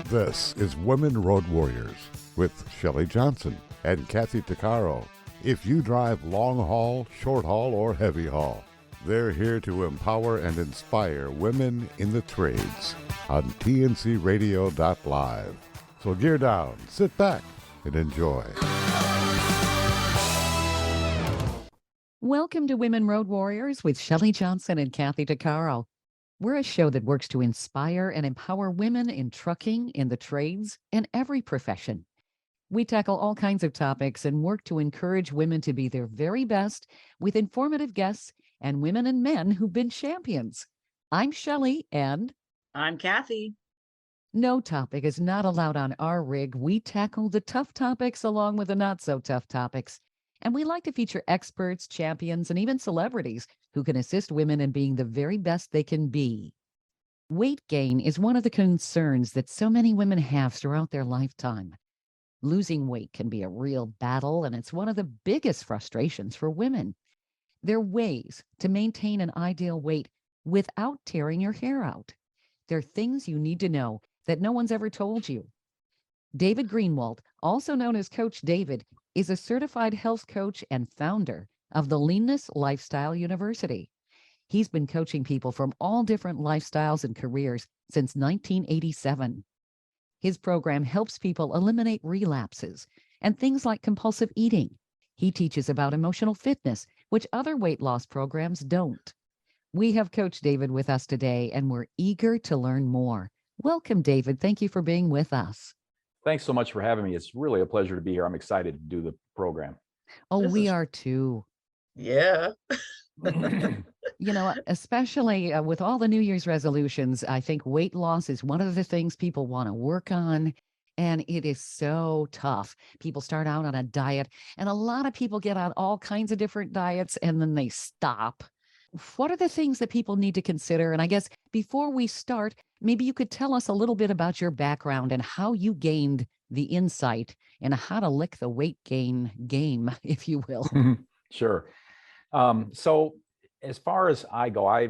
This is Women Road Warriors with Shelley Johnson and Kathy Tuccaro. If you drive long haul, short haul, or heavy haul, they're here to empower and inspire women in the trades on tncradio.live. So gear down, sit back, and enjoy. Welcome to Women Road Warriors with Shelley Johnson and Kathy Tuccaro. We're a show that works to inspire and empower women in trucking, in the trades, and every profession. We tackle all kinds of topics and work to encourage women to be their very best with informative guests and women and men who've been champions. I'm Shelley and I'm Kathy. No topic is not allowed on our rig. We tackle the tough topics along with the not so tough topics. And we like to feature experts, champions, and even celebrities who can assist women in being the very best they can be. Weight gain is one of the concerns that so many women have throughout their lifetime. Losing weight can be a real battle, and it's one of the biggest frustrations for women. There are ways to maintain an ideal weight without tearing your hair out. There are things you need to know that no one's ever told you. David Greenwald, also known as Coach David, is a certified health coach and founder of the Leanness Lifestyle University. He's been coaching people from all different lifestyles and careers since 1987. His program helps people eliminate relapses and things like compulsive eating. He teaches about emotional fitness, which other weight loss programs don't. We have Coach David with us today, and we're eager to learn more. Welcome, David. Thank you for being with us. Thanks so much for having me. It's really a pleasure to be here. I'm excited to do the program. Oh, we are too. Yeah. You know, especially with all the New Year's resolutions, I think weight loss is one of the things people want to work on. And it is so tough. People start out on a diet, and a lot of people get on all kinds of different diets and then they stop. What are the things that people need to consider? And I guess before we start, maybe you could tell us a little bit about your background and how you gained the insight and how to lick the weight gain game, if you will. Sure. So as far as I go,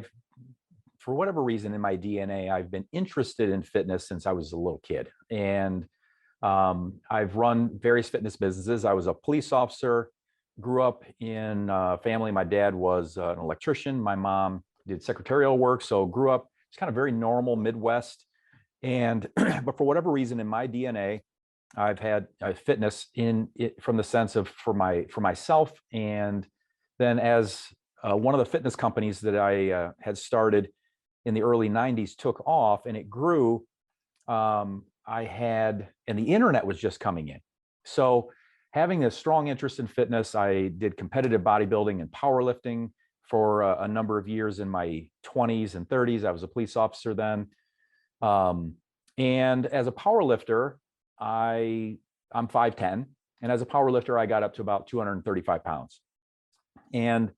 for whatever reason in my DNA, I've been interested in fitness since I was a little kid. And I've run various fitness businesses. I was a police officer, grew up in a family. My dad was an electrician. My mom did secretarial work. So grew up, it's kind of very normal Midwest. And, but for whatever reason in my DNA, I've had fitness in it from the sense of for myself. And then as one of the fitness companies that I had started in the early 90s took off and it grew, and the internet was just coming in. So having a strong interest in fitness, I did competitive bodybuilding and powerlifting for a number of years in my 20s and 30s. I was a police officer then. And as a powerlifter, I'm 5'10", and as a powerlifter, I got up to about 235 pounds. And,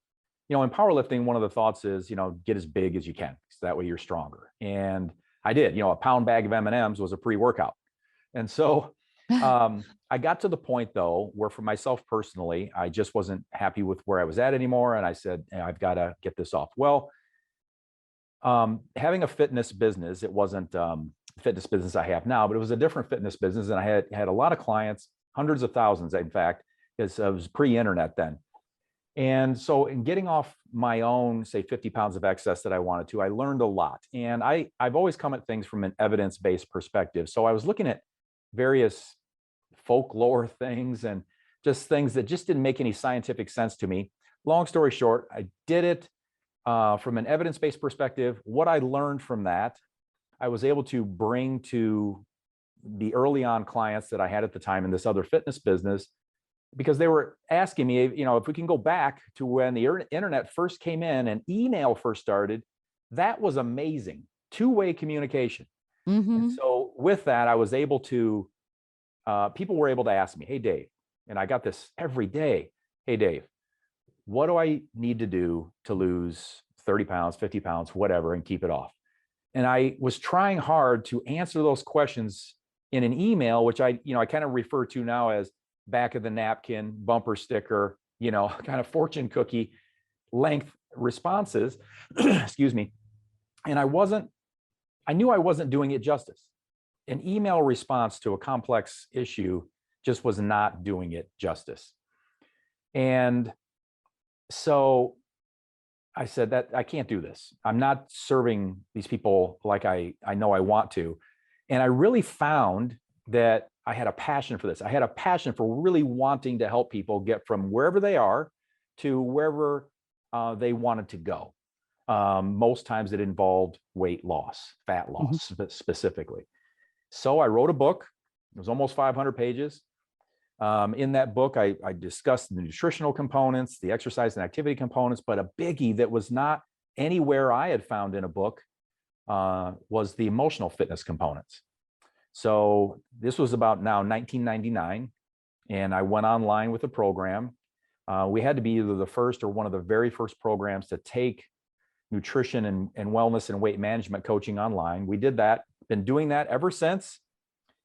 you know, in powerlifting, one of the thoughts is, you know, get as big as you can, so that way you're stronger. And I did, you know, a pound bag of M&Ms was a pre-workout. And so I got to the point though, where for myself personally, I just wasn't happy with where I was at anymore. And I said, hey, I've got to get this off. Well, having a fitness business, it wasn't the fitness business I have now, but it was a different fitness business. And I had a lot of clients, hundreds of thousands, in fact, because it was pre-internet then. And so in getting off my own, say 50 pounds of excess that I wanted to, I learned a lot. And I've always come at things from an evidence-based perspective. So I was looking at various folklore things and just things that just didn't make any scientific sense to me. Long story short, I did it from an evidence-based perspective. What I learned from that, I was able to bring to the early on clients that I had at the time in this other fitness business, because they were asking me, you know, if we can go back to when the internet first came in and email first started, that was amazing. Two-way communication. Mm-hmm. And so with that, I was able to, people were able to ask me, hey, Dave, and I got this every day. Hey, Dave, what do I need to do to lose 30 pounds, 50 pounds, whatever, and keep it off? And I was trying hard to answer those questions in an email, which I kind of refer to now as back of the napkin, bumper sticker, you know, kind of fortune cookie length responses, excuse me. And I knew I wasn't doing it justice. an email response to a complex issue just was not doing it justice. And so I said that I can't do this. I'm not serving these people like I know I want to. And I really found that I had a passion for this. I had a passion for really wanting to help people get from wherever they are to wherever they wanted to go. Most times it involved weight loss, fat loss specifically. So I wrote a book. It was almost 500 pages. In that book, I discussed the nutritional components, the exercise and activity components, but a biggie that was not anywhere I had found in a book was the emotional fitness components. So this was about now 1999, and I went online with a program. We had to be either the first or one of the very first programs to take nutrition and wellness and weight management coaching online. We did that, been doing that ever since.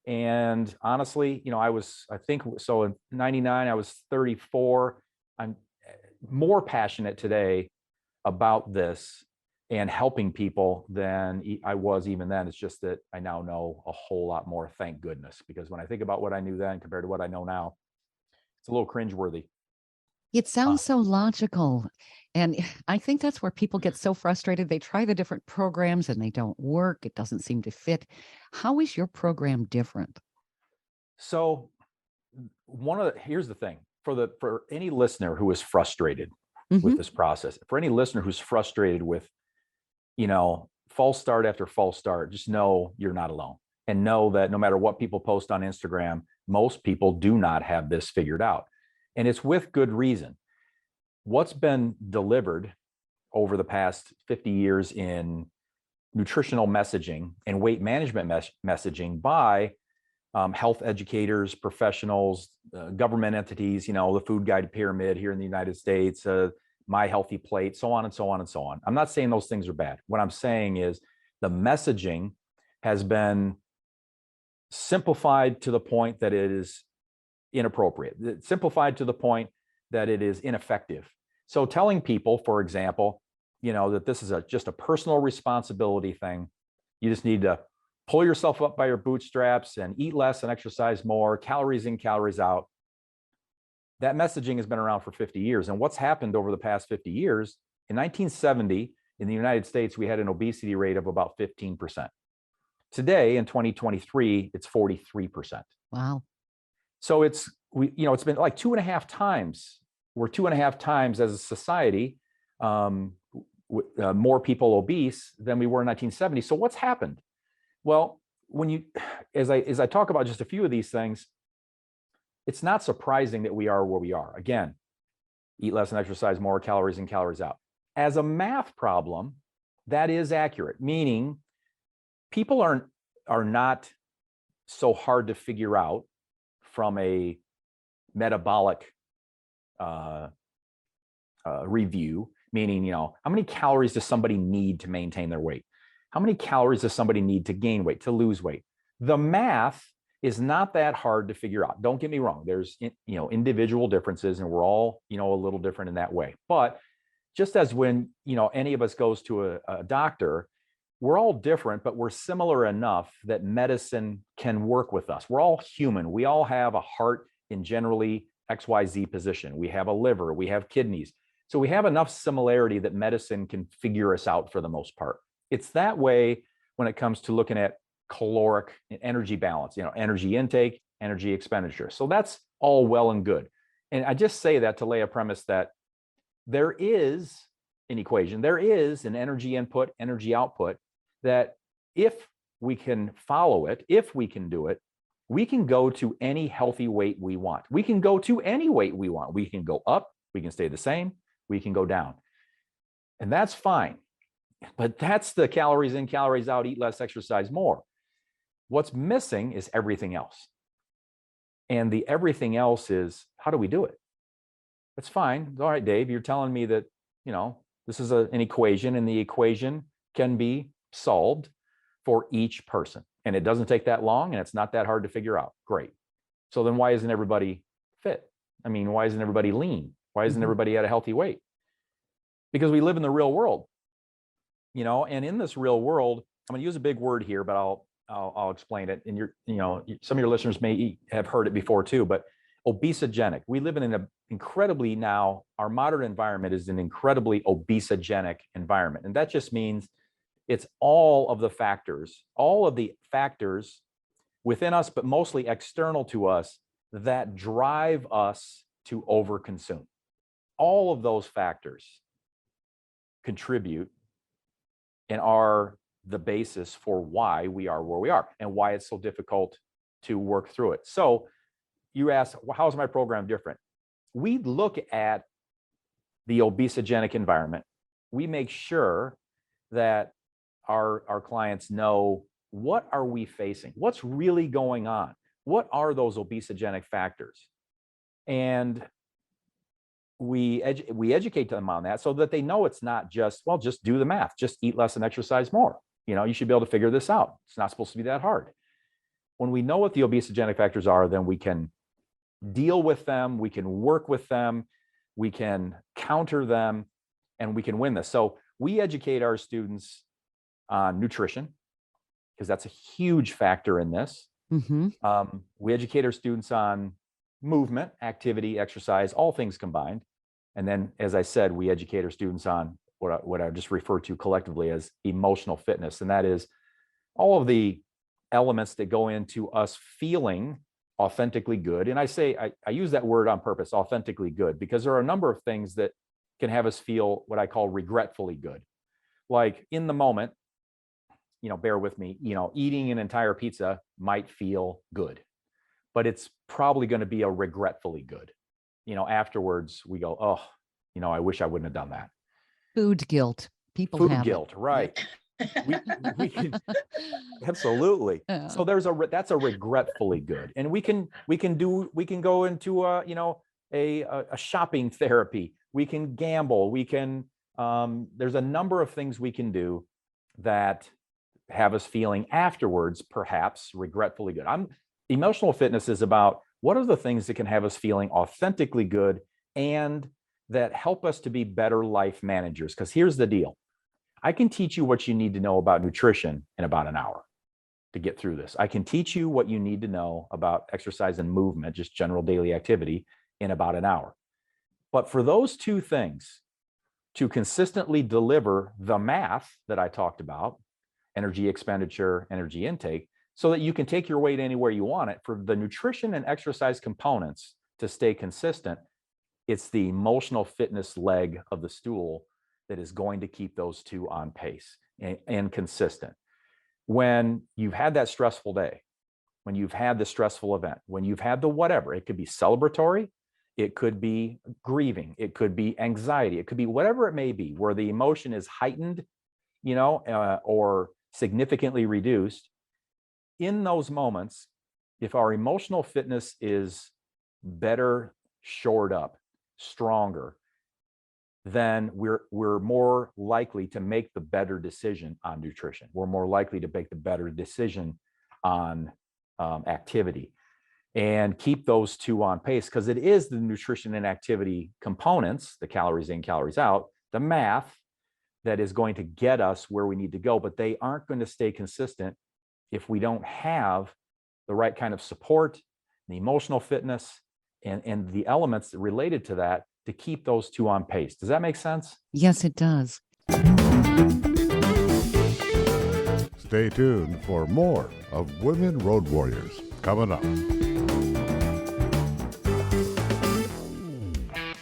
And honestly, you know, I think so in 99, I was 34. I'm more passionate today about this and helping people than I was even then. It's just that I now know a whole lot more, thank goodness, because when I think about what I knew then compared to what I know now, it's a little cringeworthy. It sounds so logical. And I think that's where people get so frustrated. They try the different programs and they don't work. It doesn't seem to fit. How is your program different? So here's the thing for any listener who is frustrated with this process, for any listener who's frustrated with, you know, false start after false start, just know you're not alone, and know that no matter what people post on Instagram, most people do not have this figured out. And it's with good reason. What's been delivered over the past 50 years in nutritional messaging and weight management messaging by health educators, professionals, government entities, you know, the Food Guide Pyramid here in the United States, My Healthy Plate, so on and so on and so on. I'm not saying those things are bad. What I'm saying is the messaging has been simplified to the point that it is inappropriate. It's simplified to the point that it is ineffective. So telling people, for example, you know, that this is just a personal responsibility thing. You just need to pull yourself up by your bootstraps and eat less and exercise more, calories in, calories out. That messaging has been around for 50 years. And what's happened over the past 50 years, in 1970, in the United States, we had an obesity rate of about 15%. Today, in 2023, it's 43%. Wow. So it's been like 2.5 times. We're 2.5 times as a society, more people obese than we were in 1970. So what's happened? Well, as I talk about just a few of these things, it's not surprising that we are where we are. Again, eat less and exercise more, calories in, calories out. As a math problem, that is accurate, meaning people are not so hard to figure out from a metabolic review, meaning, you know, how many calories does somebody need to maintain their weight? How many calories does somebody need to gain weight, to lose weight? The math is not that hard to figure out. Don't get me wrong. There's, you know, individual differences, and we're all, you know, a little different in that way. But just as when, you know, any of us goes to a doctor, we're all different, but we're similar enough that medicine can work with us. We're all human. We all have a heart in generally XYZ position. We have a liver, we have kidneys. So we have enough similarity that medicine can figure us out for the most part. It's that way when it comes to looking at caloric and energy balance, you know, energy intake, energy expenditure. So that's all well and good. And I just say that to lay a premise that there is an equation, there is an energy input, energy output, that if we can follow it, if we can do it, we can go to any healthy weight we want. We can go to any weight we want. We can go up, we can stay the same, we can go down. And that's fine. But that's the calories in, calories out, eat less, exercise more. What's missing is everything else. And the everything else is, how do we do it? That's fine. All right, Dave, you're telling me that, you know, this is an equation, and the equation can be solved for each person. And it doesn't take that long, and it's not that hard to figure out. Great. So then why isn't everybody fit? I mean, why isn't everybody lean? Why isn't everybody at a healthy weight? Because we live in the real world, you know, and in this real world, I'm going to use a big word here, but I'll I'll explain it. And some of your listeners may have heard it before too, but obesogenic. We live in an incredibly now, our modern environment is an incredibly obesogenic environment. And that just means it's all of the factors within us, but mostly external to us that drive us to overconsume. All of those factors contribute and are the basis for why we are where we are and why it's so difficult to work through it. So you ask, well, how is my program different? We look at the obesogenic environment. We make sure that our clients know, what are we facing? What's really going on? What are those obesogenic factors? And we educate them on that so that they know it's not just, well, just do the math, just eat less and exercise more. You should be able to figure this out. It's not supposed to be that hard. When we know what the obesogenic factors are, then we can deal with them, we can work with them, we can counter them, and we can win this. So we educate our students on nutrition, because that's a huge factor in this. Mm-hmm. We educate our students on movement, activity, exercise, all things combined. And then, as I said, we educate our students on what I just referred to collectively as emotional fitness. And that is all of the elements that go into us feeling authentically good. And I use that word on purpose, authentically good, because there are a number of things that can have us feel what I call regretfully good. Like in the moment, bear with me, eating an entire pizza might feel good, but it's probably going to be a regretfully good. Afterwards we go, oh, I wish I wouldn't have done that. Food guilt. People Food have guilt, right? we can absolutely. Yeah. So that's a regretfully good, and we can go into a shopping therapy. We can gamble. We can. There's a number of things we can do that have us feeling afterwards, perhaps regretfully good. Emotional fitness is about what are the things that can have us feeling authentically good and that help us to be better life managers. Because here's the deal. I can teach you what you need to know about nutrition in about an hour to get through this. I can teach you what you need to know about exercise and movement, just general daily activity, in about an hour. But for those two things to consistently deliver the math that I talked about, energy expenditure, energy intake, so that you can take your weight anywhere you want it, for the nutrition and exercise components to stay consistent, it's the emotional fitness leg of the stool that is going to keep those two on pace and consistent. When you've had that stressful day, when you've had the stressful event, when you've had the whatever, it could be celebratory, it could be grieving, it could be anxiety, it could be whatever it may be, where the emotion is heightened, or significantly reduced. In those moments, if our emotional fitness is better shored up, stronger, then we're more likely to make the better decision on nutrition. We're more likely to make the better decision on activity, and keep those two on pace, because it is the nutrition and activity components, the calories in, calories out, the math, that is going to get us where we need to go. But they aren't going to stay consistent if we don't have the right kind of support, the emotional fitness, and the elements related to that to keep those two on pace. Does that make sense? Yes, it does. Stay tuned for more of Women Road Warriors coming up.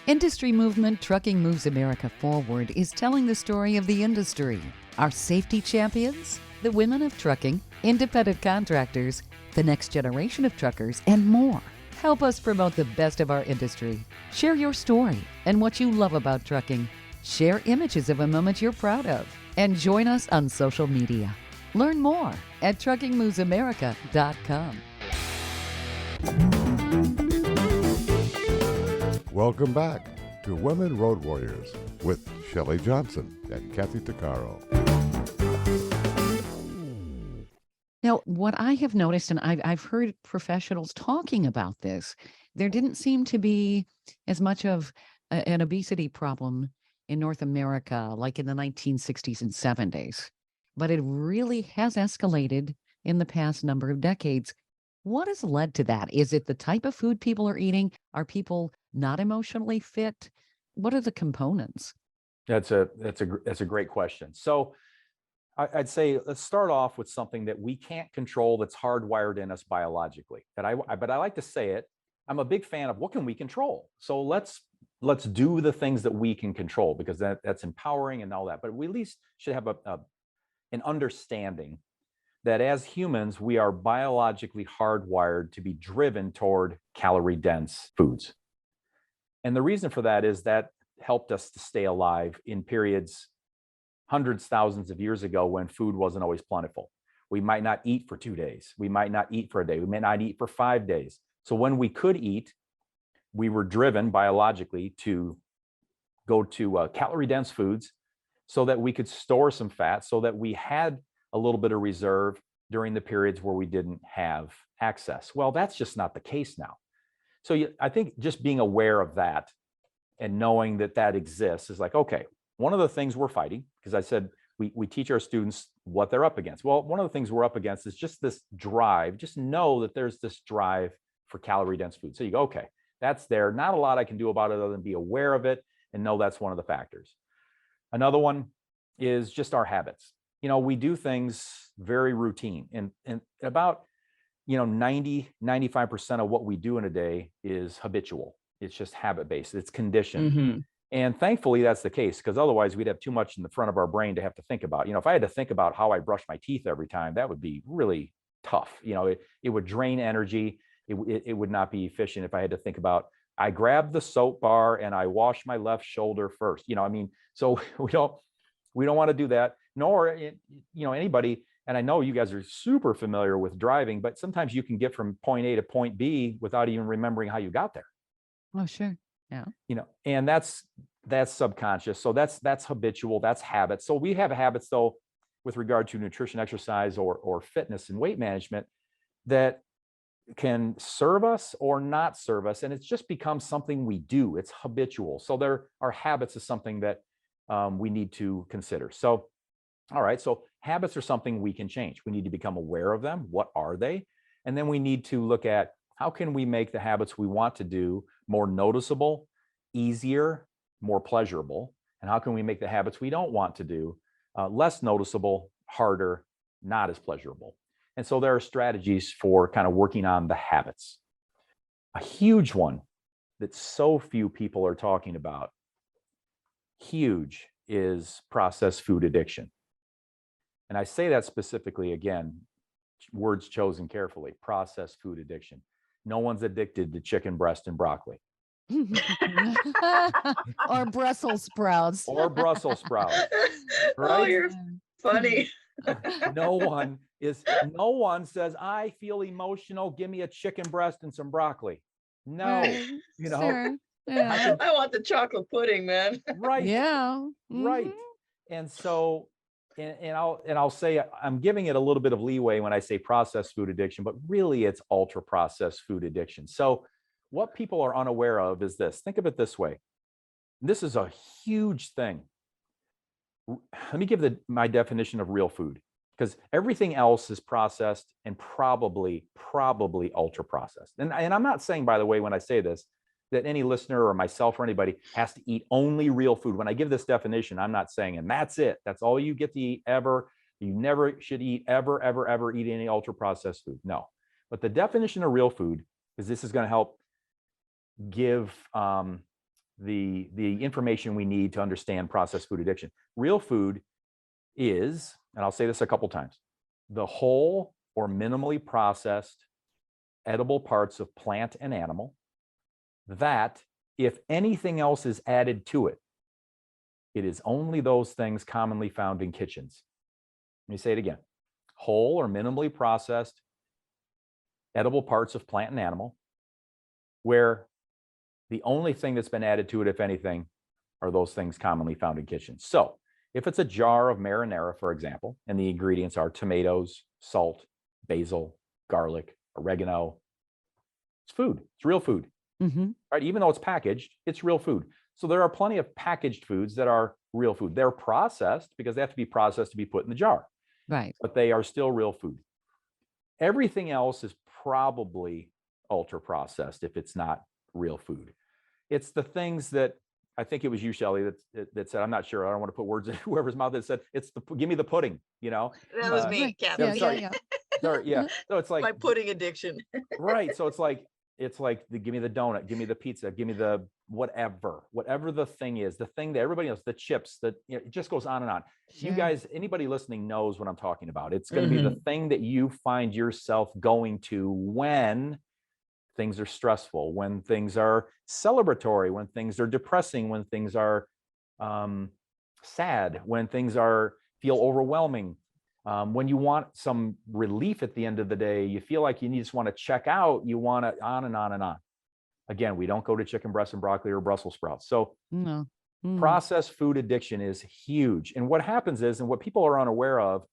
Industry movement Trucking Moves America Forward is telling the story of the industry. Our safety champions, the women of trucking, independent contractors, the next generation of truckers, and more. Help us promote the best of our industry. Share your story and what you love about trucking. Share images of a moment you're proud of. And join us on social media. Learn more at truckingmovesamerica.com. Welcome back to Women Road Warriors with Shelley Johnson and Kathy Tuccaro. Now, what I have noticed, and I've heard professionals talking about this, there didn't seem to be as much of an obesity problem in North America like in the 1960s and 70s, but it really has escalated in the past number of decades. What has led to that? Is it the type of food people are eating? Are people not emotionally fit? What are the components? That's a great question. So I'd say let's start off with something that we can't control that's hardwired in us biologically. But I like to say it. I'm a big fan of what can we control. So let's do the things that we can control, because that's empowering and all that. But we at least should have an understanding that as humans, we are biologically hardwired to be driven toward calorie-dense foods. And the reason for that is that helped us to stay alive in periods hundreds, thousands of years ago when food wasn't always plentiful. We might not eat for 2 days. We might not eat for a day. We may not eat for 5 days. So when we could eat, we were driven biologically to go to calorie-dense foods so that we could store some fat, so that we had a little bit of reserve during the periods where we didn't have access. Well, that's just not the case now. So I think just being aware of that and knowing that that exists is like, okay, one of the things we're fighting, because I said we teach our students what they're up against. Well, one of the things we're up against is just this drive. Just know that there's this drive for calorie-dense food. So you go, okay, that's there. Not a lot I can do about it other than be aware of it and know that's one of the factors. Another one is just our habits. We do things very routine, and about 90-95% of what we do in a day is habitual. It's just habit-based. It's conditioned. Mhm. And thankfully that's the case, because otherwise we'd have too much in the front of our brain to have to think about. If I had to think about how I brush my teeth every time, that would be really tough. It would drain energy. It would not be efficient if I had to think about, I grab the soap bar and I wash my left shoulder first. So we don't want to do that, nor anybody. And I know you guys are super familiar with driving, but sometimes you can get from point A to point B without even remembering how you got there. Oh, sure. Yeah. And that's subconscious. So that's habitual, that's habit. So we have habits though, with regard to nutrition, exercise, or fitness and weight management, that can serve us or not serve us. And it's just become something we do. It's habitual. So our habits is something that we need to consider. So, all right. So habits are something we can change. We need to become aware of them. What are they? And then we need to look at how can we make the habits we want to do more noticeable, easier, more pleasurable? And how can we make the habits we don't want to do less noticeable, harder, not as pleasurable? And so there are strategies for kind of working on the habits. A huge one that so few people are talking about, huge, is processed food addiction. And I say that specifically, again, words chosen carefully, processed food addiction. No one's addicted to chicken breast and broccoli. Or Brussels sprouts. Or Brussels sprouts. Right? Oh, you're funny. No one says, I feel emotional, give me a chicken breast and some broccoli. No. Right. Sure. Yeah. I want the chocolate pudding, man. Right. Yeah. Right. Mhm. And so, and I'll say I'm giving it a little bit of leeway when I say processed food addiction, but really it's ultra processed food addiction. So what people are unaware of is this. Think of it this way. This is a huge thing. Let me give my definition of real food, because everything else is processed and probably ultra processed. And I'm not saying, by the way, when I say this, that any listener or myself or anybody has to eat only real food. When I give this definition, I'm not saying, and that's it. That's all you get to eat ever. You never should eat ever eat any ultra processed food. No. But the definition of real food is, this is going to help give the information we need to understand processed food addiction. Real food is, and I'll say this a couple times, the whole or minimally processed edible parts of plant and animal that, if anything else is added to it, it is only those things commonly found in kitchens. Let me say it again. Whole or minimally processed edible parts of plant and animal, where the only thing that's been added to it, if anything, are those things commonly found in kitchens. So if it's a jar of marinara, for example, and the ingredients are tomatoes, salt, basil, garlic, oregano, it's food. It's real food. Mm-hmm. Right? Even though it's packaged, it's real food. So there are plenty of packaged foods that are real food. They're processed because they have to be processed to be put in the jar, Right. but they are still real food. Everything else is probably ultra processed if it's not real food. It's the things that, I think it was you, Shelley, that said, I'm not sure, I don't want to put words in whoever's mouth, that said, give me the pudding, That was me, Right. Kathy. Yeah, yeah, sorry. yeah. Sorry, yeah. So it's My like, pudding addiction. right. So it's like give me the donut, give me the pizza, give me the whatever the thing is, the thing that everybody knows, the chips, that it just goes on and on. You Sure. guys, anybody listening knows what I'm talking about. It's going to be the thing that you find yourself going to when things are stressful, when things are celebratory, when things are depressing, when things are sad, when things feel overwhelming. When you want some relief at the end of the day, you feel like you just want to check out, you want to on and on and on. Again, we don't go to chicken breast and broccoli or Brussels sprouts. So No. processed food addiction is huge. And what happens is, and what people are unaware of,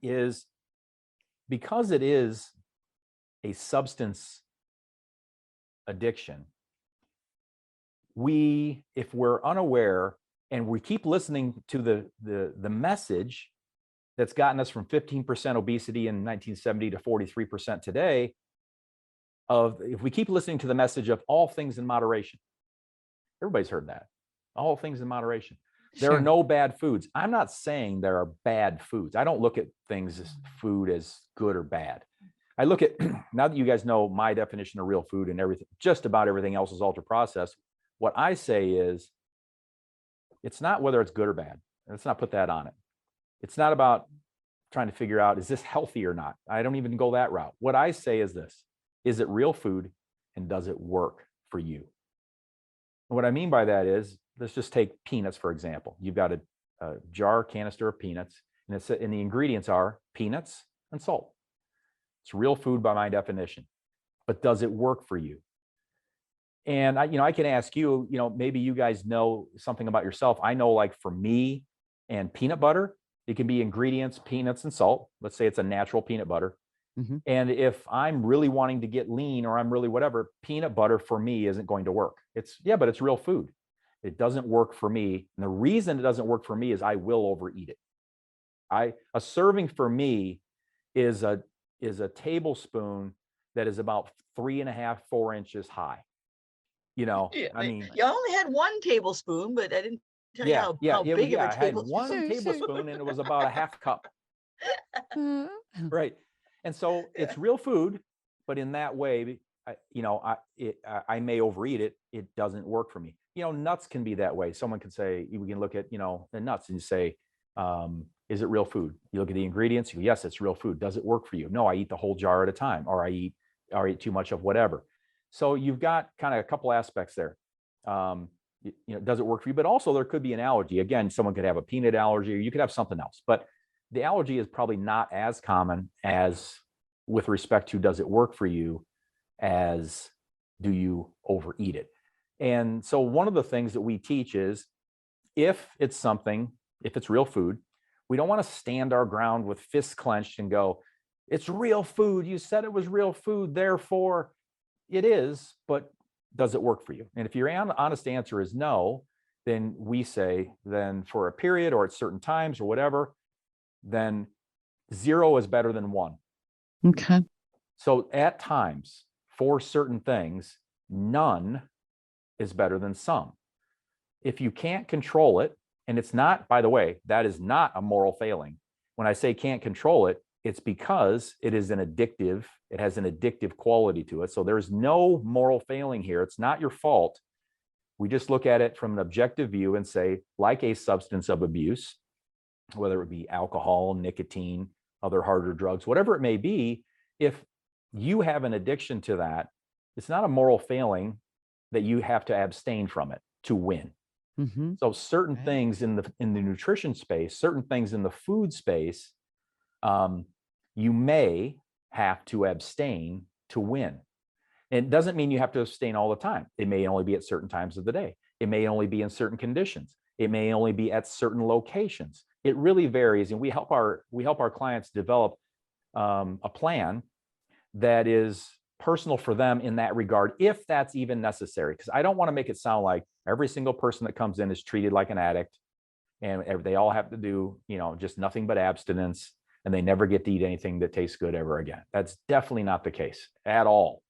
is because it is a substance addiction, if we're unaware and we keep listening to the message that's gotten us from 15% obesity in 1970 to 43% today, if we keep listening to the message of all things in moderation, everybody's heard that, all things in moderation. There are no bad foods. I'm not saying there are bad foods. I don't look at things as food as good or bad. I look at, now that you guys know my definition of real food and everything, just about everything else is ultra processed. What I say is, it's not whether it's good or bad. Let's not put that on it. It's not about trying to figure out, is this healthy or not? I don't even go that route. What I say is this: is it real food, and does it work for you? And what I mean by that is, let's just take peanuts, for example. You've got a jar canister of peanuts, and the ingredients are peanuts and salt. It's real food by my definition, but does it work for you? And I can ask you, maybe you guys know something about yourself. I know, like for me and peanut butter, it can be ingredients, peanuts and salt. Let's say it's a natural peanut butter. Mhm. And if I'm really wanting to get lean, or I'm really whatever, peanut butter for me isn't going to work. But it's real food. It doesn't work for me. And the reason it doesn't work for me is I will overeat it. A serving for me is a tablespoon that is about 3.5, 4 inches high. Yeah, I mean, you only had 1 tablespoon, but I didn't tell you how big of a I had tablespoon. 1 Sure, sure. tablespoon, and it was about a half cup. Uh, Right. And so it's real food, but in that way, I may overeat it. It doesn't work for me. Nuts can be that way. Someone can say, we can look at, the nuts and you say, is it real food? You look at the ingredients, you go, yes, it's real food. Does it work for you? No, I eat the whole jar at a time, or I eat too much of whatever. So you've got kind of a couple aspects there. Does it work for you? But also there could be an allergy. Again, someone could have a peanut allergy, or you could have something else. But the allergy is probably not as common as with respect to does it work for you as do you overeat it. And so one of the things that we teach is, if it's real food, we don't want to stand our ground with fists clenched and go, it's real food. You said it was real food, therefore it is, but does it work for you? And if your honest answer is no, then we say, then for a period or at certain times or whatever, then 0 is better than 1. okay. So at times, for certain things, none is better than some. If you can't control it, and it's not, by the way, that is not a moral failing. When I say can't control it, it's because it has an addictive quality to it. So there's no moral failing here. It's not your fault. We just look at it from an objective view and say, like a substance of abuse, whether it be alcohol, nicotine, other harder drugs, whatever it may be, if you have an addiction to that, it's not a moral failing that you have to abstain from it to win. Mm-hmm. So certain Right. things in the nutrition space, certain things in the food space, you may have to abstain to win. And it doesn't mean you have to abstain all the time. It may only be at certain times of the day. It may only be in certain conditions. It may only be at certain locations. It really varies, and we help our clients develop a plan that is personal for them in that regard, if that's even necessary. Because I don't want to make it sound like every single person that comes in is treated like an addict, and they all have to do just nothing but abstinence. and they never get to eat anything that tastes good ever again. That's definitely not the case at all.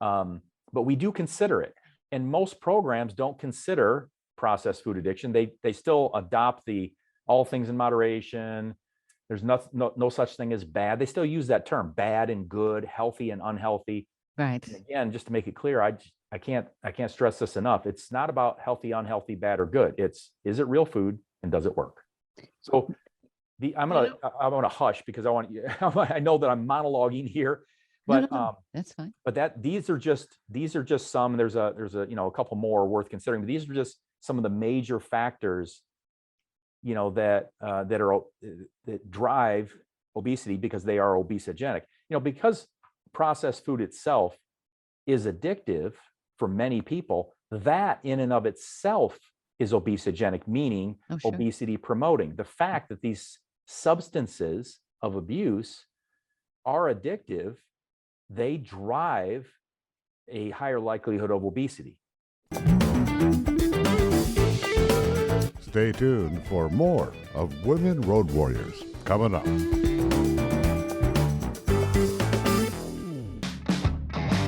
But we do consider it. And most programs don't consider processed food addiction. They still adopt the all things in moderation. There's no such thing as bad. They still use that term, bad and good, healthy and unhealthy. Right. And again, just to make it clear, I can't stress this enough. It's not about healthy, unhealthy, bad, or good. It's, is it real food and does it work? So I'm gonna hush because I want you. I know that I'm monologuing here, but No, that's fine. But these are just some. There's a a couple more worth considering. But these are just some of the major factors, that drive obesity because they are obesogenic. Because processed food itself is addictive for many people, that in and of itself is obesogenic, meaning Sure. obesity promoting. The fact that these substances of abuse are addictive, they drive a higher likelihood of obesity. Stay tuned for more of Women Road Warriors coming up.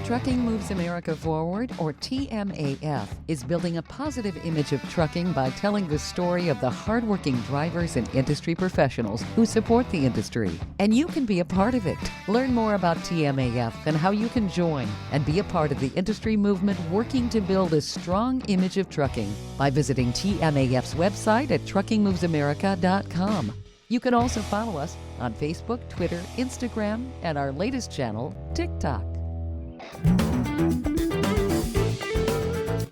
Trucking Moves America Forward, or TMAF, is building a positive image of trucking by telling the story of the hardworking drivers and industry professionals who support the industry. And you can be a part of it. Learn more about TMAF and how you can join and be a part of the industry movement working to build a strong image of trucking by visiting TMAF's website at truckingmovesamerica.com. You can also follow us on Facebook, Twitter, Instagram, and our latest channel, TikTok.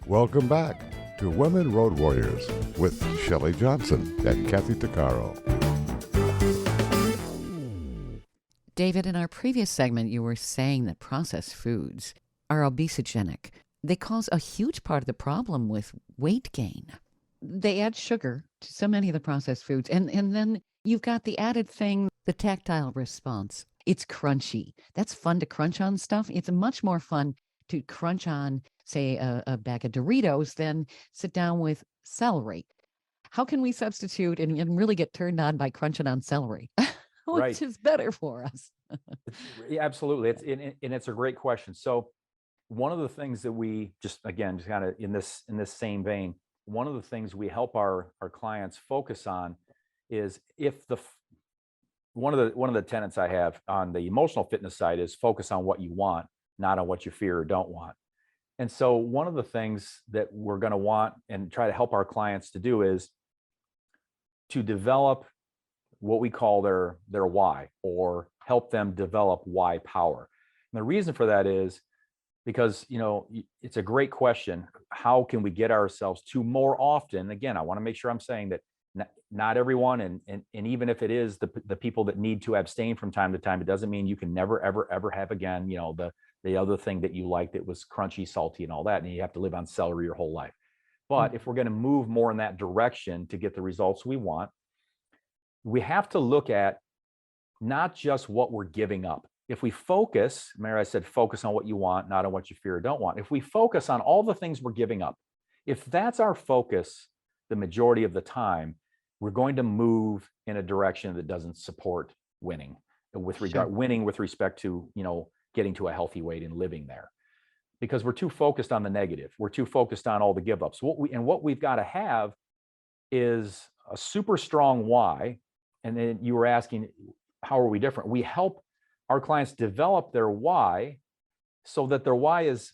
Welcome back to Women Road Warriors with Shelley Johnson and Kathy Tuccaro. David, in our previous segment, you were saying that processed foods are obesogenic. They cause a huge part of the problem with weight gain. They add sugar to so many of the processed foods. And then you've got the added thing, the tactile response. It's crunchy. That's fun to crunch on stuff. It's much more fun to crunch on, say, a bag of Doritos than sit down with celery. How can we substitute and really get turned on by crunching on celery? Which is better for us? Yeah, absolutely. It's a great question. So one of the thjust kind of in this same vein, one of the things we help our clients focus on is one of the tenets I have on the emotional fitness side is focus on what you want, not on what you fear or don't want. And so one of the things that we're going to want and try to help our clients to do is to develop what we call their why, or help them develop why power. And the reason for that is because, it's a great question. How can we get ourselves to more often? Again, I want to make sure I'm saying that not everyone, and even if it is the people that need to abstain from time to time, it doesn't mean you can never, ever, ever have again, the other thing that you liked that was crunchy, salty, and all that, and you have to live on celery your whole life. But if we're going to move more in that direction to get the results we want, we have to look at not just what we're giving up. If we focus, remember I said focus on what you want, not on what you fear or don't want. If we focus on all the things we're giving up, if that's our focus the majority of the time, we're going to move in a direction that doesn't support winning with respect to, getting to a healthy weight and living there, because we're too focused on the negative. We're too focused on all the give ups. What we've got to have is a super strong why. And then you were asking, how are we different? We help our clients develop their why so that their why is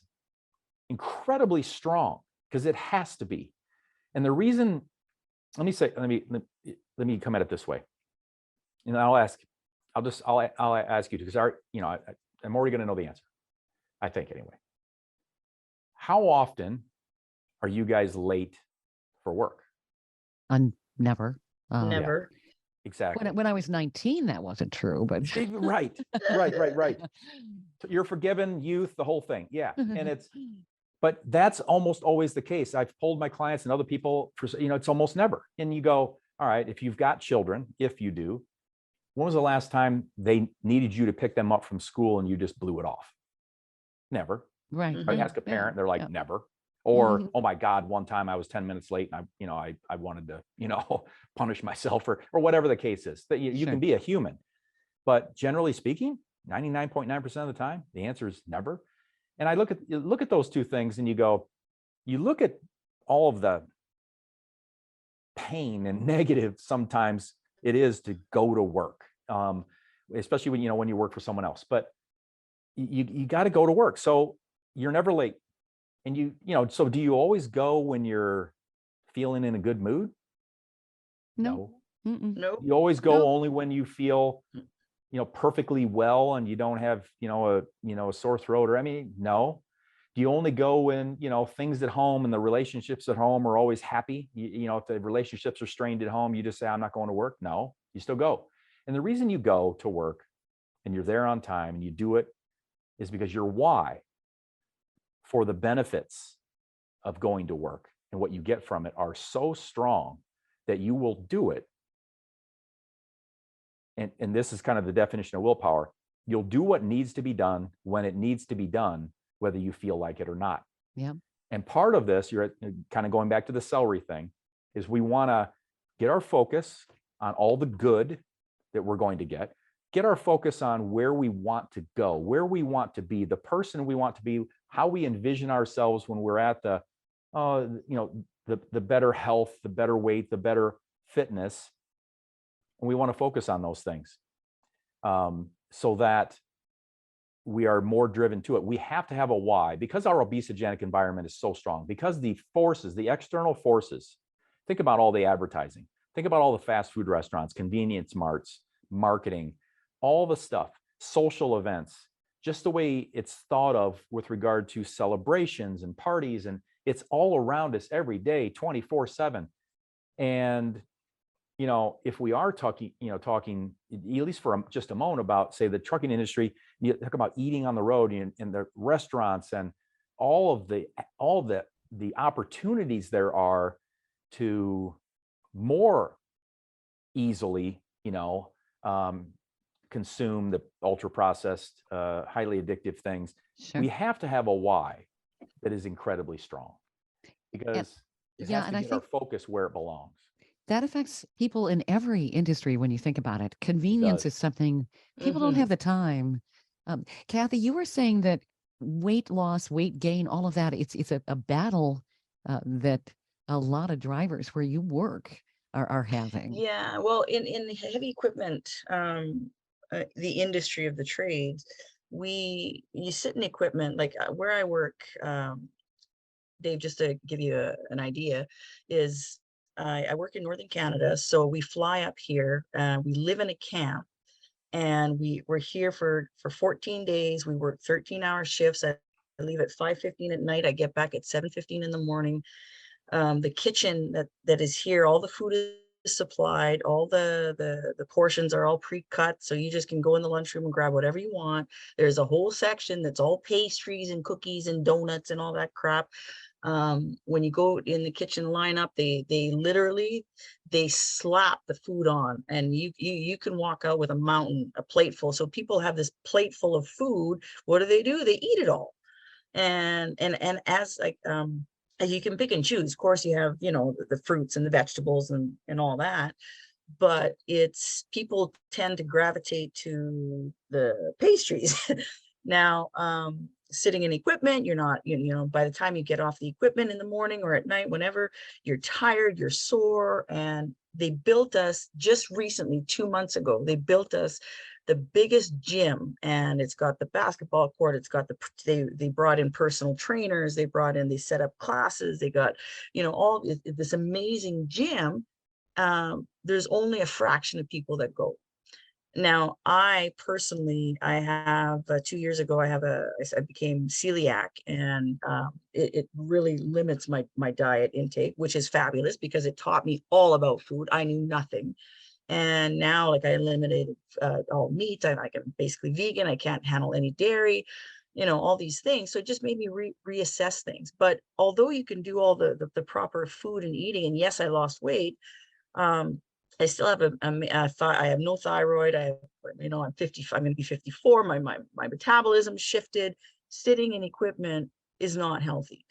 incredibly strong, because it has to be. And the reason, let me come at it this way. And I'll ask you to, because I'm already going to know the answer, I think anyway. How often are you guys late for work? Never. Never. Yeah, exactly. When I was 19, that wasn't true, but right. You're forgiven, youth, the whole thing. Yeah. And but that's almost always the case. I've told my clients and other people, it's almost never. And you go, all right, if you've got children, if you do, when was the last time they needed you to pick them up from school and you just blew it off? Never. Right. I ask a parent, they're like, never. Or, oh my God, one time I was 10 minutes late and I wanted to, punish myself or whatever the case is. That you can be a human. But generally speaking, 99.9% of the time, the answer is never. And I look at those two things and you look at all of the pain and negative sometimes it is to go to work, especially when you work for someone else. But you got to go to work, so you're never late. And so do you always go when you're feeling in a good mood? No. Nope. You always go No. only when you feel perfectly well and you don't have a sore throat, or no. Do you only go when things at home and the relationships at home are always happy? If the relationships are strained at home, you just say, I'm not going to work? No, you still go. And the reason you go to work and you're there on time and you do it is because your why for the benefits of going to work and what you get from it are so strong that you will do it. And this is kind of the definition of willpower. You'll do what needs to be done when it needs to be done, whether you feel like it or not. Yeah. And part of this, you're kind of going back to the celery thing, is we want to get our focus on all the good that we're going to get our focus on where we want to go, where we want to be, the person we want to be, how we envision ourselves when we're at the better health, the better weight, the better fitness. And we want to focus on those things so that we are more driven to it. We have to have a why, because our obesogenic environment is so strong, because the external forces, think about all the advertising, think about all the fast food restaurants, convenience marts, marketing, all the stuff, social events, just the way it's thought of with regard to celebrations and parties. And it's all around us every day, 24/7. And if we are talking, at least for just a moment about, say, the trucking industry, you talk about eating on the road and the restaurants and all the opportunities there are to more easily, consume the ultra processed, highly addictive things. Sure. We have to have a why that is incredibly strong, because it has to get our focus where it belongs. That affects people in every industry when you think about it. Convenience is something people don't have the time. Kathy, you were saying that weight loss, weight gain, all of that, it's a battle that a lot of drivers where you work are having. Yeah, well, in the heavy equipment, the industry of the trades, you sit in equipment like where I work, Dave, just to give you an idea, is I work in Northern Canada, so we fly up here, we live in a camp, and we're here for 14 days. We work 13-hour shifts. I leave at 5:15 at night. I get back at 7:15 in the morning. The kitchen that is here, all the food is supplied, all the portions are all pre-cut, so you just can go in the lunchroom and grab whatever you want. There's a whole section that's all pastries and cookies and donuts and all that crap. When you go in the kitchen lineup, they literally slap the food on, and you can walk out with a plate full. So people have this plate full of food. What do? They eat it all. And as like you can pick and choose. Of course, you have the fruits and the vegetables and all that, but people tend to gravitate to the pastries. Now, sitting in equipment, you're not, by the time you get off the equipment in the morning or at night, whenever, you're tired, you're sore. And they built us just recently, 2 months ago, they built us the biggest gym, and it's got the basketball court, it's got they brought in personal trainers, they set up classes, they got, all this amazing gym. There's only a fraction of people that go. Now, I personally, I have 2 years ago, I became celiac, and it really limits my diet intake, which is fabulous because it taught me all about food. I knew nothing. And now, like, I eliminated all meat. I'm basically vegan. I can't handle any dairy, all these things. So it just made me reassess things. But although you can do all the proper food and eating, and yes, I lost weight, I still have I have no thyroid. I'm 50. I'm going to be 54. My metabolism shifted. Sitting in equipment is not healthy,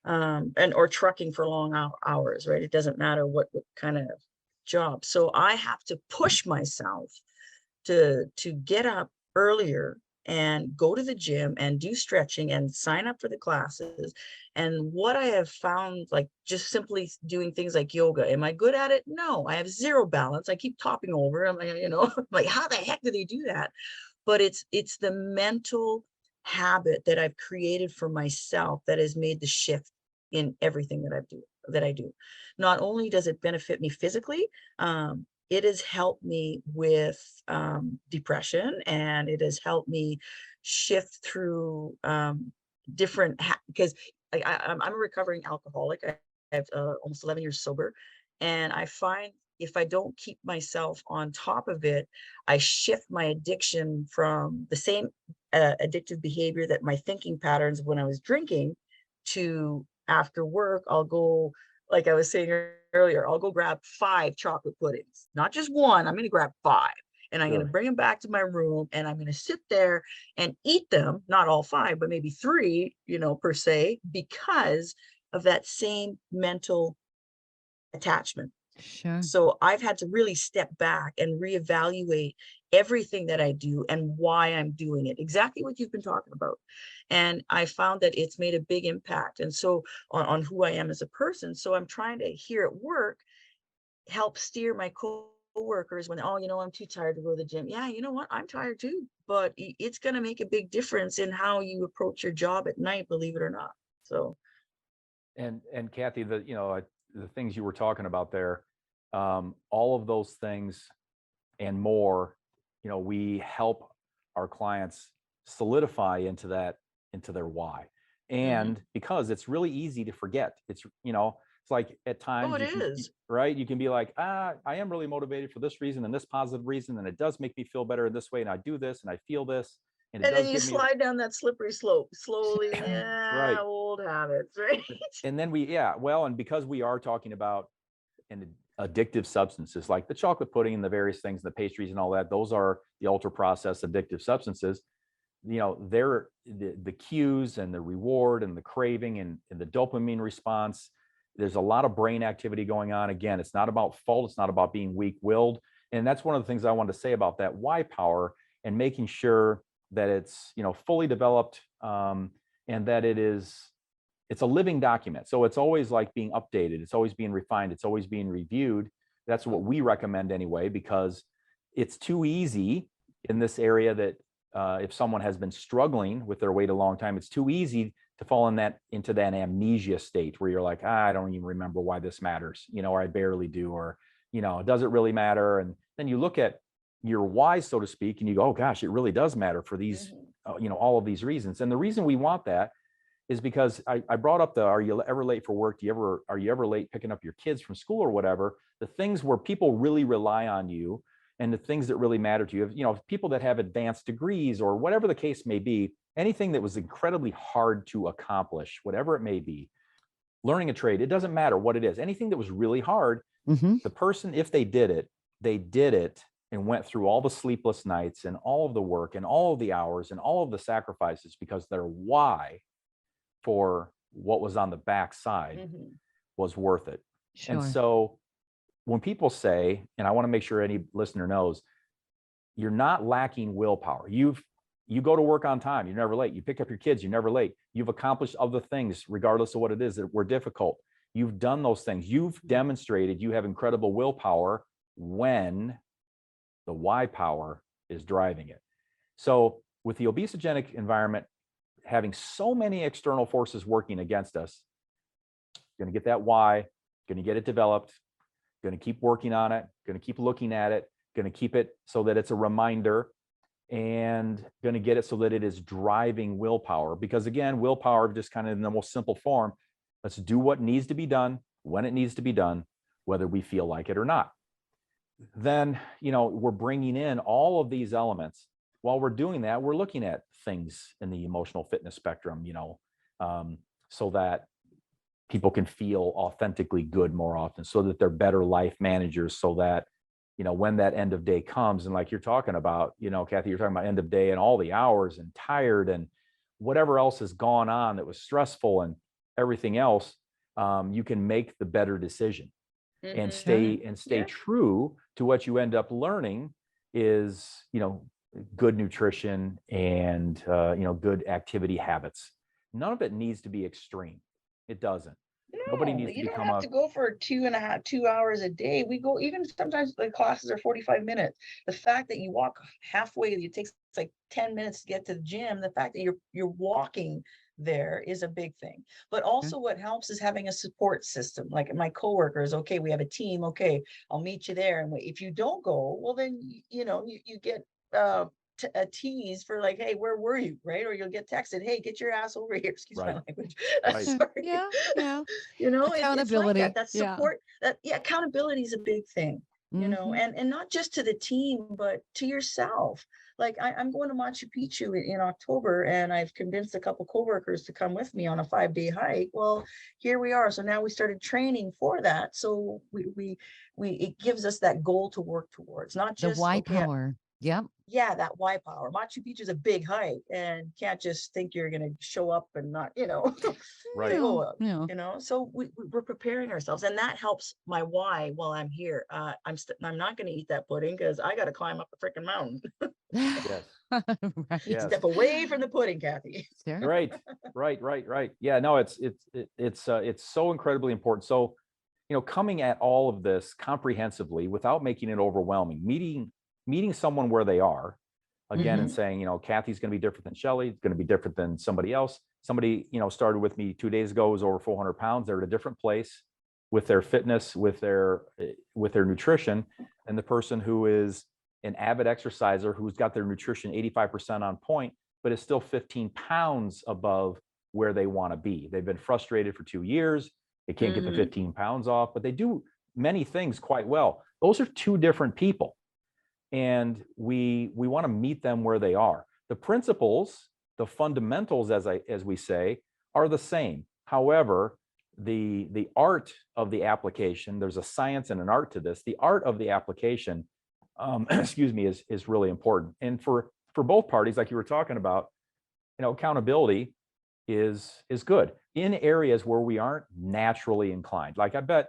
or trucking for long hours. Right? It doesn't matter what kind of job. So I have to push myself to get up earlier and go to the gym and do stretching and sign up for the classes. And what I have found, like just simply doing things like yoga, am I good at it? No, I have zero balance. I keep topping over. I'm like, like, how the heck do they do that? But it's the mental habit that I've created for myself that has made the shift in everything that I do. Not only does it benefit me physically, it has helped me with depression, and it has helped me shift through different, because I'm a recovering alcoholic. I have almost 11 years sober, and I find if I don't keep myself on top of it, I shift my addiction from the same addictive behavior that my thinking patterns when I was drinking to after work, I'll go, like I was saying earlier, I'll go grab 5 chocolate puddings, not just one. I'm going to grab 5, and I'm going to Sure. bring them back to my room, and I'm going to sit there and eat them, not all 5, but maybe 3, per se, because of that same mental attachment. Sure. So I've had to really step back and reevaluate everything that I do and why I'm doing it. Exactly what you've been talking about. And I found that it's made a big impact. And so on who I am as a person. So I'm trying to, here at work, help steer my coworkers when, oh, I'm too tired to go to the gym. Yeah, you know what? I'm tired too. But it's going to make a big difference in how you approach your job at night, believe it or not. So. And Kathy, the things you were talking about there, all of those things and more, we help our clients solidify into their why. And because it's really easy to forget, it's like at times It is. right, you can be like, I am really motivated for this reason and this positive reason, and it does make me feel better in this way, and I do this and I feel this, and it And does then you give me slide down that slippery slope slowly. Yeah, right. old habits, right? And then and because we are talking about and addictive substances like the chocolate pudding and the various things, the pastries and all that, those are the ultra processed addictive substances. They're the cues and the reward and the craving and the dopamine response. There's a lot of brain activity going on. Again, it's not about fault. It's not about being weak-willed. And that's one of the things I wanted to say about that why power and making sure that it's, fully developed, and that it's a living document. So it's always like being updated. It's always being refined. It's always being reviewed. That's what we recommend anyway, because it's too easy in this area that if someone has been struggling with their weight a long time, it's too easy to fall into that amnesia state where you're like, I don't even remember why this matters, or I barely do, or, does it really matter? And then you look at your why, so to speak, and you go, oh gosh, it really does matter for these, all of these reasons. And the reason we want that is because I brought up are you ever late for work? Are you ever late picking up your kids from school or whatever? The things where people really rely on you and the things that really matter to you, people that have advanced degrees or whatever the case may be, anything that was incredibly hard to accomplish, whatever it may be, learning a trade, it doesn't matter what it is, anything that was really hard, the person, if they did it and went through all the sleepless nights and all of the work and all of the hours and all of the sacrifices because their why for what was on the backside was worth it. Sure. And so when people say, and I want to make sure any listener knows, you're not lacking willpower. You go to work on time, you're never late. You pick up your kids, you're never late. You've accomplished other things, regardless of what it is that were difficult. You've done those things. You've demonstrated you have incredible willpower when the why power is driving it. So with the obesogenic environment, having so many external forces working against us, going to get that why, going to get it developed, going to keep working on it, going to keep looking at it, going to keep it so that it's a reminder, and going to get it so that it is driving willpower. Because again, willpower, just kind of in the most simple form, let's do what needs to be done when it needs to be done, whether we feel like it or not. Then, we're bringing in all of these elements. While we're doing that, we're looking at things in the emotional fitness spectrum, so that people can feel authentically good more often, so that they're better life managers, so that, when that end of day comes, and like you're talking about, Kathy, you're talking about end of day and all the hours and tired and whatever else has gone on that was stressful and everything else, you can make the better decision and stay true to what you end up learning is, good nutrition and, good activity habits. None of it needs to be extreme. It doesn't. Nobody No, needs to you don't become have to go for 2 hours a day. We go, even sometimes the classes are 45 minutes. The fact that you walk halfway, it takes like 10 minutes to get to the gym. The fact that you're walking there is a big thing. But also what helps is having a support system. Like my coworkers, okay, we have a team. Okay, I'll meet you there. And if you don't go, well, then you get a tease for like, hey, where were you, right? Or you'll get texted, hey, get your ass over here. Excuse my Right. language. Right. Sorry. Yeah, yeah. It's like Accountability. that Yeah. support, accountability is a big thing, Mhm. and not just to the team, but to yourself. Like I'm going to Machu Picchu in October, and I've convinced a couple coworkers to come with me on a 5-day hike. Well, here we are. So now we started training for that. So we it gives us that goal to work towards, not The just, why okay, power. Yep. yeah, that why power. Machu Picchu is a big hike, and can't just think you're going to show up and not, Right. say, oh, Yeah. so we're preparing ourselves, and that helps my why while I'm here. I'm not going to eat that pudding because I got to climb up a freaking mountain. Yes. Right. Yes. Step away from the pudding, Kathy. Sure. Right. Yeah, no, it's so incredibly important. So, coming at all of this comprehensively without making it overwhelming, meeting someone where they are, again, and saying, Kathy's going to be different than Shelly, it's going to be different than somebody else. Somebody, started with me 2 days ago, was over 400 pounds. They're at a different place with their fitness, with their nutrition, and the person who is an avid exerciser who's got their nutrition 85% on point, but is still 15 pounds above where they want to be. They've been frustrated for 2 years. They can't get the 15 pounds off, but they do many things quite well. Those are two different people. And we want to meet them where they are. The principles, the fundamentals, as we say, are the same. However, the art of the application, there's a science and an art to this. The art of the application, is really important. And for both parties, like you were talking about, accountability is good in areas where we aren't naturally inclined. Like I bet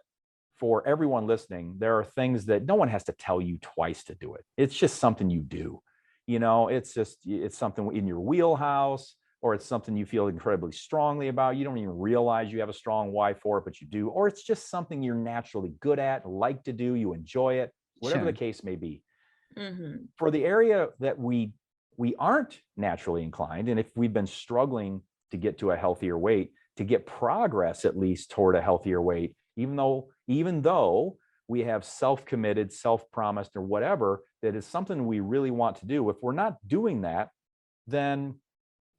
for everyone listening, there are things that no one has to tell you twice to do it. It's just something you do. It's something in your wheelhouse, or it's something you feel incredibly strongly about. You don't even realize you have a strong why for it, but you do. Or it's just something you're naturally good at, like to do, you enjoy it, whatever the case may be. For the area that we aren't naturally inclined, and if we've been struggling to get to a healthier weight, to get progress at least toward a healthier weight, even though we have self-committed, self-promised, or whatever, that is something we really want to do. If we're not doing that, then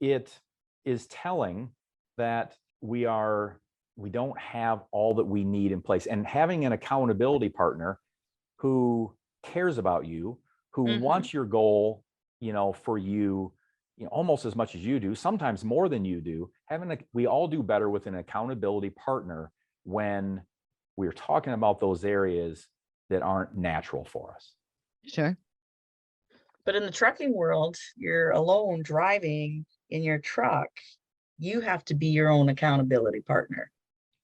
it is telling that we don't have all that we need in place. And having an accountability partner who cares about you, who wants your goal, for you, almost as much as you do, sometimes more than you do. We all do better with an accountability partner when we're talking about those areas that aren't natural for us. Sure. But in the trucking world, you're alone driving in your truck. You have to be your own accountability partner.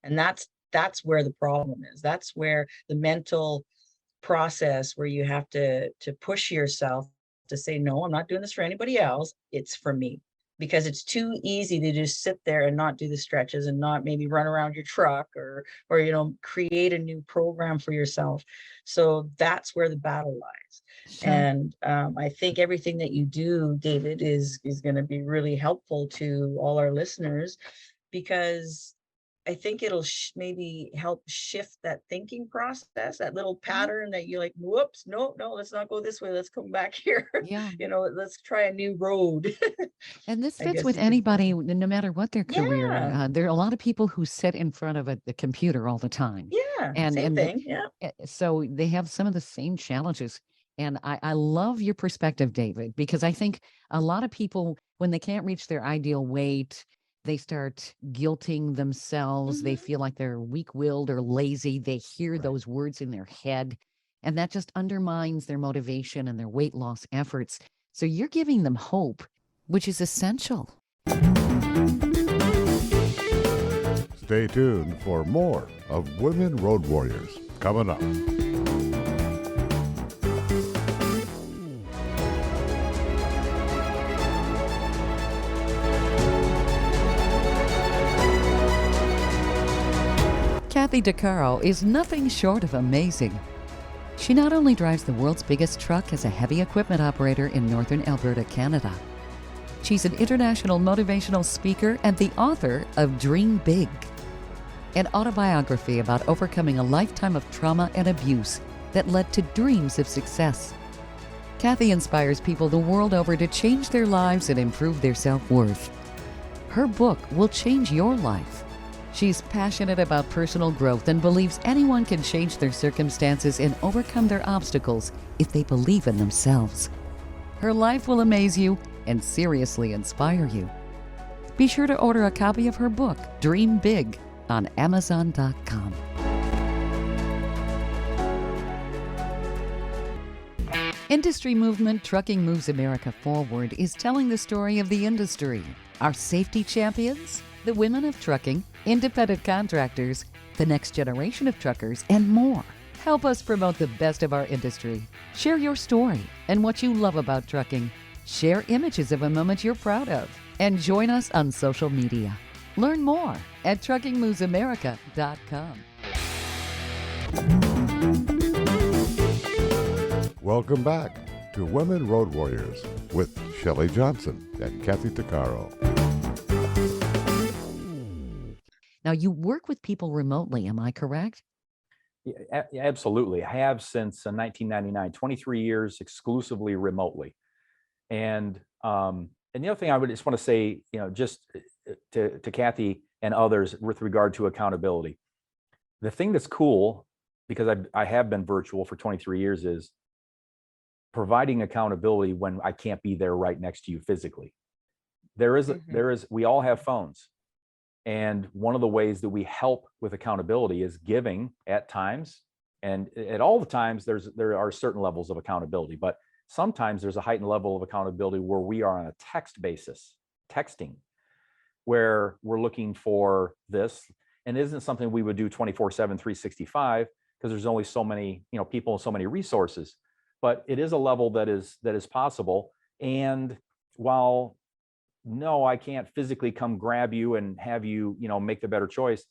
And that's where the problem is. That's where the mental process where you have to push yourself to say, no, I'm not doing this for anybody else. It's for me. Because it's too easy to just sit there and not do the stretches and not maybe run around your truck or create a new program for yourself. So that's where the battle lies. Sure. And I think everything that you do, David, is going to be really helpful to all our listeners, because I think it'll maybe help shift that thinking process, that little pattern that you're like, whoops, no, let's not go this way. Let's come back here. Yeah. Let's try a new road. And this I fits guess with you could say. anybody, no matter what their career. Yeah. There are a lot of people who sit in front of the computer all the time. Yeah. And Same thing. Yeah. So they have some of the same challenges. And I love your perspective, David, because I think a lot of people, when they can't reach their ideal weight, they start guilting themselves. They feel like they're weak-willed or lazy. They hear those words in their head, and that just undermines their motivation and their weight loss efforts. So you're giving them hope, which is essential. Stay tuned for more of Women Road Warriors coming up. Kathy DeCaro is nothing short of amazing. She not only drives the world's biggest truck as a heavy equipment operator in northern Alberta, Canada. She's an international motivational speaker and the author of Dream Big, an autobiography about overcoming a lifetime of trauma and abuse that led to dreams of success. Kathy inspires people the world over to change their lives and improve their self-worth. Her book will change your life. She's passionate about personal growth and believes anyone can change their circumstances and overcome their obstacles if they believe in themselves. Her life will amaze you and seriously inspire you. Be sure to order a copy of her book, Dream Big, on Amazon.com. Industry movement Trucking Moves America Forward is telling the story of the industry, our safety champions, the women of trucking, independent contractors, the next generation of truckers, and more. Help us promote the best of our industry. Share your story and what you love about trucking. Share images of a moment you're proud of. And join us on social media. Learn more at truckingmovesamerica.com. Welcome back to Women Road Warriors with Shelley Johnson and Kathy Tuccaro. Now, you work with people remotely, am I correct? Yeah, absolutely. I have since 1999, 23 years exclusively remotely. And the other thing I would just want to say, just to Kathy and others with regard to accountability, the thing that's cool, because I have been virtual for 23 years, is providing accountability when I can't be there right next to you physically. We all have phones. And one of the ways that we help with accountability is giving at times. And at all the times, there are certain levels of accountability, but sometimes there's a heightened level of accountability where we are on a text basis, texting, where we're looking for this. And it isn't something we would do 24/7, 365, because there's only so many, people and so many resources. But it is a level that is possible. And while no, I can't physically come grab you and have you, make the better choice,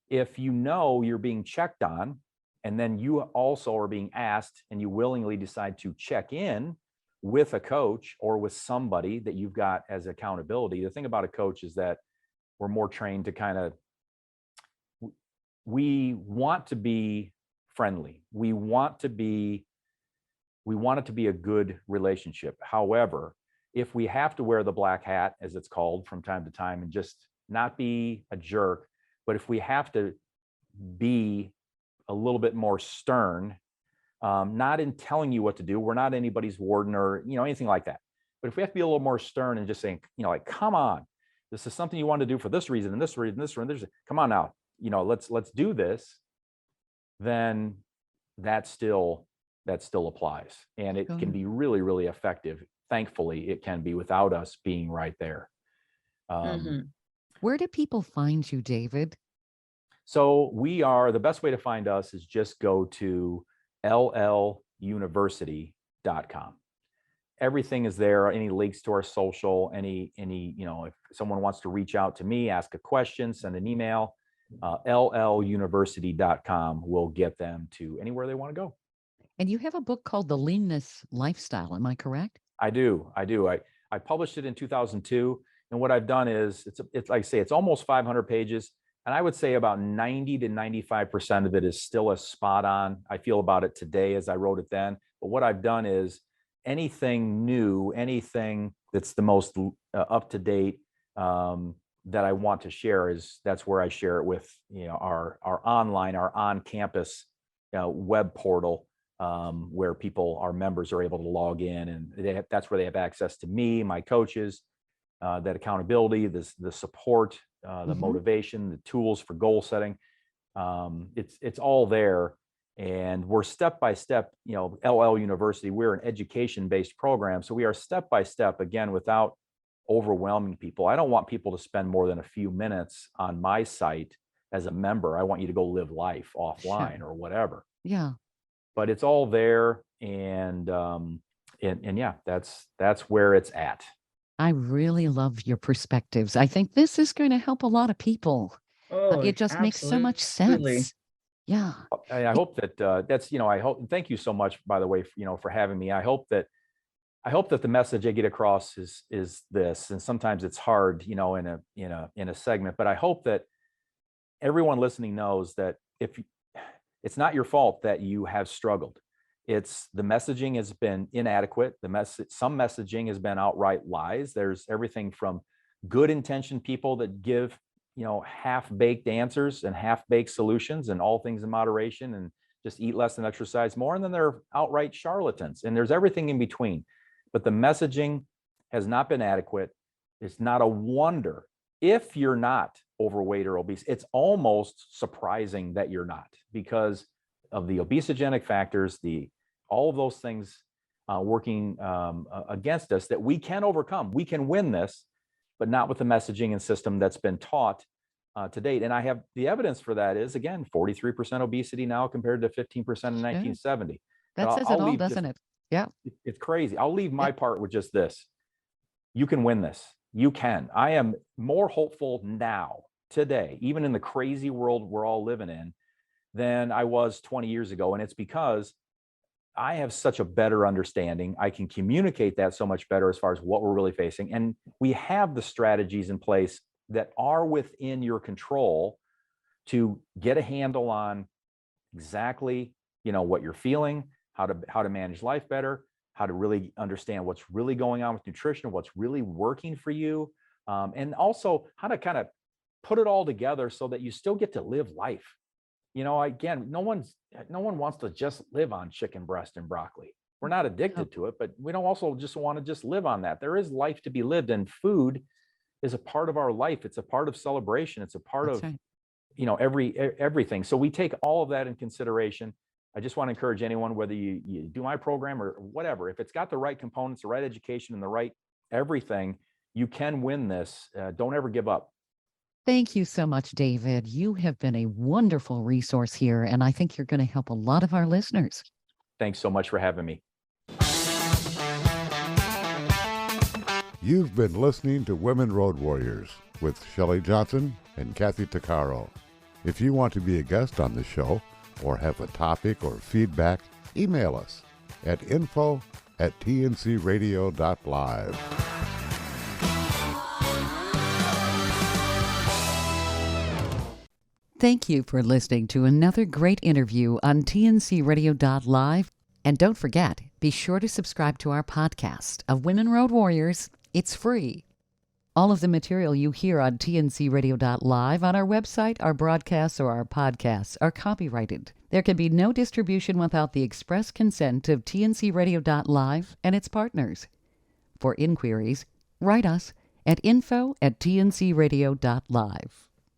if you're being checked on, and then you also are being asked and you willingly decide to check in with a coach or with somebody that you've got as accountability. The thing about a coach is that we're more trained to we want to be friendly. We want it to be a good relationship. However, if we have to wear the black hat, as it's called, from time to time, and just not be a jerk, but if we have to be a little bit more stern, not in telling you what to do, we're not anybody's warden or anything like that, but if we have to be a little more stern and just saying, like, come on, this is something you want to do for this reason and this reason, this reason, come on now, let's do this, then that still applies, and it can be really, really effective. Thankfully, it can be without us being right there. Where do people find you, David? So the best way to find us is just go to lluniversity.com. Everything is there. Any links to our social, any, if someone wants to reach out to me, ask a question, send an email, lluniversity.com will get them to anywhere they want to go. And you have a book called The Leanness Lifestyle, am I correct? I do. I published it in 2002. And what I've done is, it's like I say, it's almost 500 pages. And I would say about 90 to 95% of it is still as spot on I feel about it today as I wrote it then. But what I've done is anything new, anything that's the most up to date that I want to share, that's where I share it with our online, our on campus web portal, where our members are able to log in, and that's where they have access to me, my coaches, that accountability, the support, the motivation, the tools for goal setting. It's all there, and we're step by step. LL University, we're an education-based program, so we are step by step, again, without overwhelming people. I don't want people to spend more than a few minutes on my site as a member. I want you to go live life offline or whatever. Yeah. But it's all there, and yeah, that's where it's at. I really love your perspectives. I think this is going to help a lot of people. Oh, It just makes so much absolutely. sense. Yeah. I hope that that's, I hope, and thank you so much, by the way, for having me. I hope that the message I get across is this, and sometimes it's hard, in a segment, but I hope that everyone listening knows that it's not your fault that you have struggled. It's the messaging has been inadequate. Some messaging has been outright lies. There's everything from good intentioned people that give, half-baked answers and half-baked solutions and all things in moderation and just eat less and exercise more. And then there are outright charlatans, and there's everything in between. But the messaging has not been adequate. It's not a wonder if you're not overweight or obese. It's almost surprising that you're not, because of the obesogenic factors, all of those things working against us that we can overcome. We can win this, but not with the messaging and system that's been taught to date. And I have the evidence for that is, again, 43% obesity now compared to 15% in 1970. That But says I'll it all, leave doesn't it? Yeah. It's crazy. I'll leave my part with just this. You can win this. You can. I am more hopeful now, today, even in the crazy world we're all living in, than I was 20 years ago. And it's because I have such a better understanding. I can communicate that so much better as far as what we're really facing. And we have the strategies in place that are within your control to get a handle on exactly, what you're feeling, how to manage life better, how to really understand what's really going on with nutrition, what's really working for you, and also how to kind of put it all together so that you still get to live life. Again, no one wants to just live on chicken breast and broccoli. We're not addicted to it, but we don't also just want to just live on that. There is life to be lived, and food is a part of our life. It's a part of celebration. It's a part That's of, right. everything. So we take all of that in consideration. I just want to encourage anyone, whether you do my program or whatever, if it's got the right components, the right education, and the right everything, you can win this. Don't ever give up. Thank you so much, David. You have been a wonderful resource here, and I think you're going to help a lot of our listeners. Thanks so much for having me. You've been listening to Women Road Warriors with Shelley Johnson and Kathy Tuccaro. If you want to be a guest on the show or have a topic or feedback, email us at info@tncradio.live. Thank you for listening to another great interview on tncradio.live. And don't forget, be sure to subscribe to our podcast of Women Road Warriors. It's free. All of the material you hear on tncradio.live on our website, our broadcasts, or our podcasts are copyrighted. There can be no distribution without the express consent of tncradio.live and its partners. For inquiries, write us at info@tncradio.live.